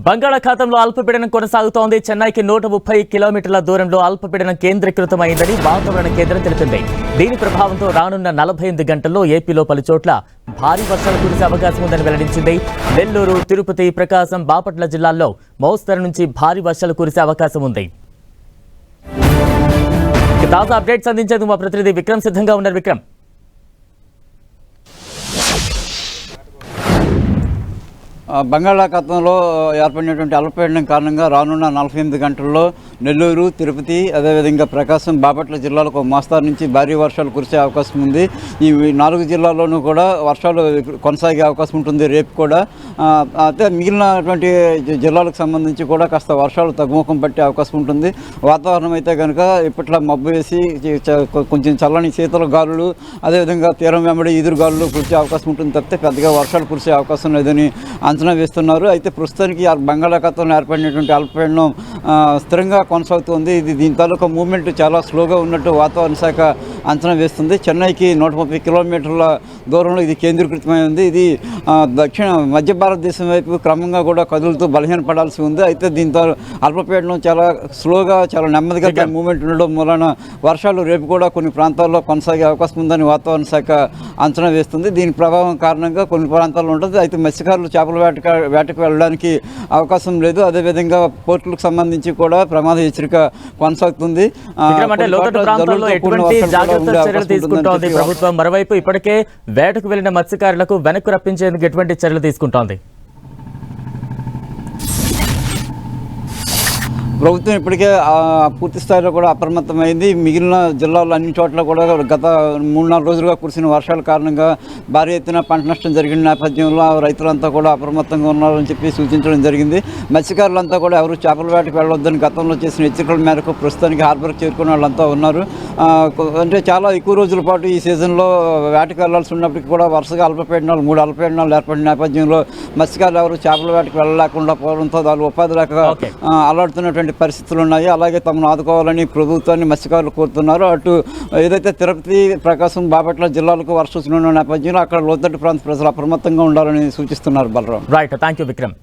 బంగాళాఖాతంలో అల్పపీడనం కొనసాగుతోంది. చెన్నైకి 130 కిలోమీటర్ల దూరంలో అల్పపీడనం కేంద్రీకృతమైందని వాతావరణ కేంద్రం తెలిపింది. దీని ప్రభావంతో రానున్న 48 గంటల్లో ఏపీలో పలుచోట్ల భారీ వర్షాలు కురిసే అవకాశం ఉందని వెల్లడించింది. నెల్లూరు, తిరుపతి, ప్రకాశం, బాపట్ల జిల్లాల్లో మోస్తరు నుంచి భారీ వర్షాలు కురిసే అవకాశం ఉంది. తాజా అప్డేట్స్ అందించేందుకు మా ప్రతినిధి విక్రమ్ సిద్ధంగా ఉన్నారు. విక్రమ్, బంగాళాఖాతంలో ఏర్పడినటువంటి అల్పపీడనం కారణంగా రానున్న 48 గంటల్లో నెల్లూరు, తిరుపతి, అదేవిధంగా ప్రకాశం, బాపట్ల జిల్లాలకు మోస్తారు నుంచి భారీ వర్షాలు కురిసే అవకాశం ఉంది. ఈ 4 జిల్లాల్లోనూ కూడా వర్షాలు కొనసాగే అవకాశం ఉంటుంది రేపు కూడా. అయితే మిగిలినటువంటి జిల్లాలకు సంబంధించి కూడా కాస్త వర్షాలు తగ్గుముఖం పట్టే అవకాశం ఉంటుంది. వాతావరణం అయితే కనుక ఇప్పట్లో మబ్బు వేసి కొంచెం చల్లని శీతల గాలులు, అదేవిధంగా తీరం వెంబడి ఈదురు గాలులు కురిసే అవకాశం ఉంటుంది తప్పితే పెద్దగా వర్షాలు కురిసే అవకాశం లేదని అంచనా వేస్తున్నారు. అయితే ప్రస్తుతానికి బంగాళాఖాతంలో ఏర్పడినటువంటి అల్పపీడనం స్థిరంగా కొనసాగుతుంది. దీని తాలూకా మూవ్మెంట్ చాలా స్లోగా ఉన్నట్టు వాతావరణ శాఖ అంచనా వేస్తుంది. చెన్నైకి 130 కిలోమీటర్ల దూరంలో ఇది కేంద్రీకృతమై ఉంది. ఇది మధ్య భారతదేశం వైపు క్రమంగా కూడా కదులుతూ బలహీనపడాల్సి ఉంది. అయితే దీంతో అల్పపీడనం చాలా స్లోగా, చాలా నెమ్మదిగా మూవ్మెంట్ ఉండడం వలన వర్షాలు రేపు కూడా కొన్ని ప్రాంతాల్లో కొనసాగే అవకాశం ఉందని వాతావరణ శాఖ అంచనా వేస్తుంది. దీని ప్రభావం కారణంగా కొన్ని ప్రాంతాల్లో ఉంటుంది. అయితే మత్స్యకారులు చేపల వేటకు వెళ్ళడానికి అవకాశం లేదు. అదేవిధంగా పోర్టులకు సంబంధించి కూడా ప్రమాద హెచ్చరిక కొనసాగుతుంది. ప్రభుత్వం మరోవైపు ఇప్పటికే వేటకు వెళ్లిన మత్స్యకారులకు వెనక్కు రప్పించేందుకు ఎటువంటి చర్యలు తీసుకుంటోంది? ప్రభుత్వం ఇప్పటికే పూర్తి స్థాయిలో కూడా అప్రమత్తమైంది. మిగిలిన జిల్లాల్లో అన్ని చోట్ల కూడా గత 3-4 రోజులుగా కురిసిన వర్షాల కారణంగా భారీ ఎత్తున పంట నష్టం జరిగిన నేపథ్యంలో రైతులంతా కూడా అప్రమత్తంగా ఉన్నారని చెప్పి సూచించడం జరిగింది. మత్స్యకారులంతా కూడా ఎవరు చేపల వేటకు వెళ్ళొద్దని గతంలో చేసిన హెచ్చరికల మేరకు ప్రస్తుతానికి హార్బర్కి చేరుకున్న వాళ్ళంతా ఉన్నారు. అంటే చాలా ఎక్కువ రోజుల పాటు ఈ సీజన్లో వేటకు వెళ్లాల్సి ఉన్నప్పటికీ కూడా వరుసగా అల్పపీడనాలు 3 అల్పపీడనాలు ఏర్పడిన నేపథ్యంలో మత్స్యకారులు ఎవరు చేపల వేటకు వెళ్ళలేకుండా పోవడంతో వాళ్ళు ఉపాధి లేక అల్లాడుతున్నటువంటి పరిస్థితులు ఉన్నాయి. అలాగే తమను ఆదుకోవాలని ప్రభుత్వాన్ని మత్స్యకారులు కోరుతున్నారు. అటు ఏదైతే తిరుపతి, ప్రకాశం, బాపట్ల జిల్లాలకు వర్ష సూచన ఉన్న నేపథ్యంలో అక్కడ లోతట్టు ప్రాంత ప్రజలు అప్రమత్తంగా ఉండాలని సూచిస్తున్నారు. Balram. Right, thank you Vikram.